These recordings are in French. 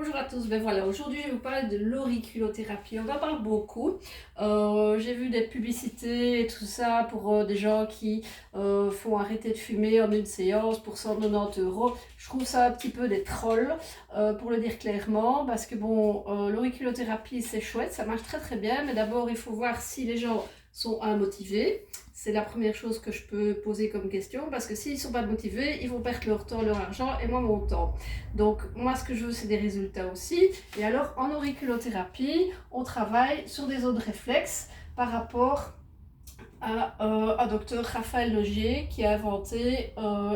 Bonjour à tous, ben voilà, aujourd'hui je vais vous parler de l'auriculothérapie. On en parle beaucoup. J'ai vu des publicités et tout ça pour des gens qui font arrêter de fumer en une séance pour 190 €. Je trouve ça un petit peu des trolls, pour le dire clairement, parce que bon, l'auriculothérapie c'est chouette, ça marche très très bien, mais d'abord il faut voir si les gens sont motivés. C'est la première chose que je peux poser comme question, parce que s'ils ne sont pas motivés, ils vont perdre leur temps, leur argent et moi mon temps. Donc moi ce que je veux c'est des résultats aussi. Et alors en auriculothérapie, on travaille sur des zones réflexes par rapport à un docteur Raphaël Logier qui a inventé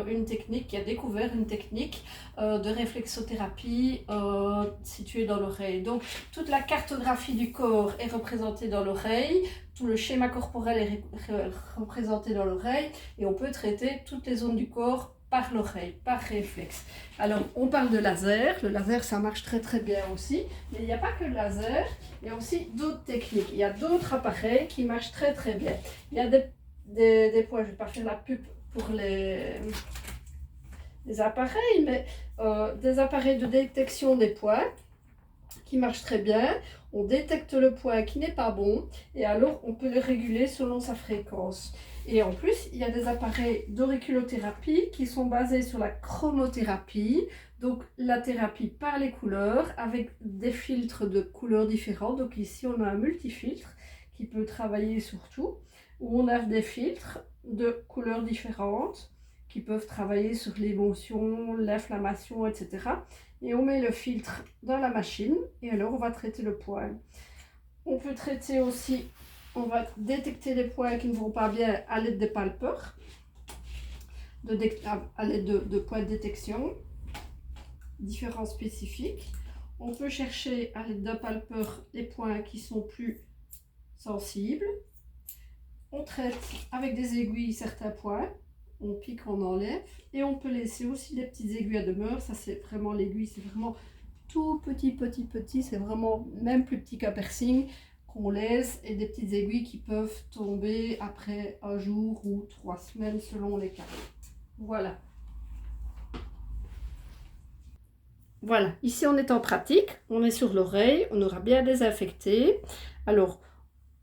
une technique, qui a découvert une technique de réflexothérapie située dans l'oreille. Donc toute la cartographie du corps est représentée dans l'oreille, tout le schéma corporel est représenté dans l'oreille et on peut traiter toutes les zones du corps par l'oreille, par réflexe. Alors on parle de laser, le laser ça marche très très bien aussi, mais il n'y a pas que le laser, il y a aussi d'autres techniques, il y a d'autres appareils qui marchent très très bien. Il y a des points, je ne vais pas faire la pub pour les appareils, mais des appareils de détection des points qui marchent très bien. On détecte le point qui n'est pas bon et alors on peut le réguler selon sa fréquence. Et en plus, il y a des appareils d'auriculothérapie qui sont basés sur la chromothérapie, donc la thérapie par les couleurs avec des filtres de couleurs différentes. Donc ici, on a un multifiltre qui peut travailler sur tout, où on a des filtres de couleurs différentes qui peuvent travailler sur l'émotion, l'inflammation, etc. Et on met le filtre dans la machine et alors on va traiter le point. On peut traiter aussi, on va détecter les points qui ne vont pas bien à l'aide des palpeurs, à l'aide de points de détection, différents spécifiques. On peut chercher à l'aide d'un palpeur les points qui sont plus sensibles. On traite avec des aiguilles certains points. On pique, on enlève et on peut laisser aussi des petites aiguilles à demeure. Ça c'est vraiment l'aiguille, c'est vraiment tout petit, c'est vraiment même plus petit qu'un piercing qu'on laisse, et des petites aiguilles qui peuvent tomber après un jour ou 3 semaines selon les cas. Voilà. Voilà, ici on est en pratique, on est sur l'oreille, on aura bien désinfecté. Alors,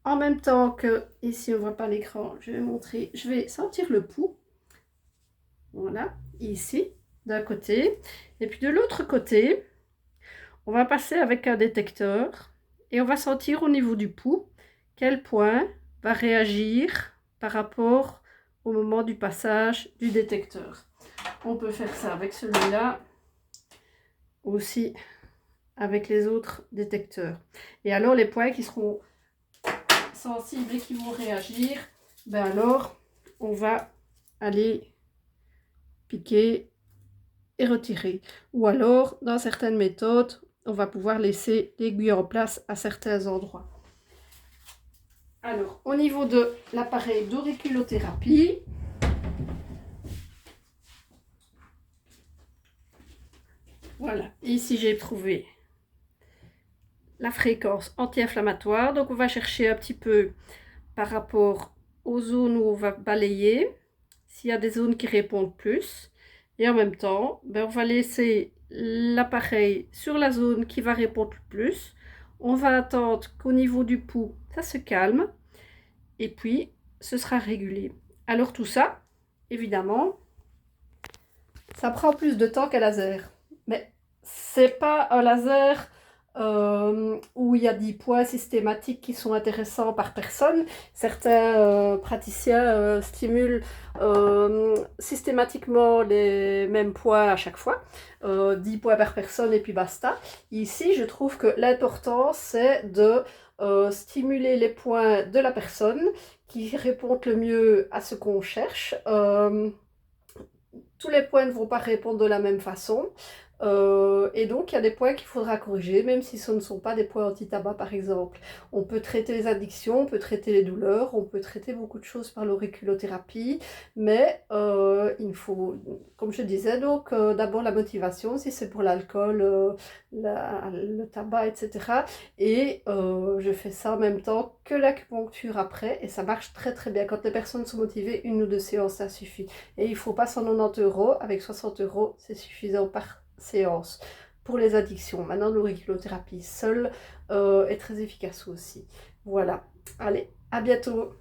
en même temps que, ici on ne voit pas l'écran, je vais montrer, je vais sentir le pouls. Voilà, ici, d'un côté. Et puis de l'autre côté, on va passer avec un détecteur et on va sentir au niveau du pouls quel point va réagir par rapport au moment du passage du détecteur. On peut faire ça avec celui-là, aussi avec les autres détecteurs. Et alors les points qui seront sensibles et qui vont réagir, ben alors on va aller piquer et retirer. Ou alors, dans certaines méthodes, on va pouvoir laisser l'aiguille en place à certains endroits. Alors, au niveau de l'appareil d'auriculothérapie, voilà, ici j'ai trouvé la fréquence anti-inflammatoire. Donc on va chercher un petit peu par rapport aux zones où on va balayer, s'il y a des zones qui répondent plus. Et en même temps, ben, on va laisser l'appareil sur la zone qui va répondre le plus. On va attendre qu'au niveau du pouls, ça se calme. Et puis, ce sera régulé. Alors tout ça, évidemment, ça prend plus de temps qu'un laser. Mais c'est pas un laser où il y a 10 points systématiques qui sont intéressants par personne. Certains praticiens stimulent systématiquement les mêmes points à chaque fois, 10 points par personne et puis basta. Ici, je trouve que l'important, c'est de stimuler les points de la personne qui répondent le mieux à ce qu'on cherche. Tous les points ne vont pas répondre de la même façon. Et donc, il y a des points qu'il faudra corriger, même si ce ne sont pas des points anti-tabac, par exemple. On peut traiter les addictions, on peut traiter les douleurs, on peut traiter beaucoup de choses par l'auriculothérapie, mais il faut, comme je disais, donc d'abord la motivation, si c'est pour l'alcool, le tabac, etc. Et je fais ça en même temps que l'acupuncture après, et ça marche très très bien. Quand les personnes sont motivées, 1 ou 2 séances, ça suffit. Et il ne faut pas 190 €, avec 60 €, c'est suffisant par séance. pour les addictions. Maintenant, l'auriculothérapie seule est très efficace aussi. Voilà. Allez, à bientôt!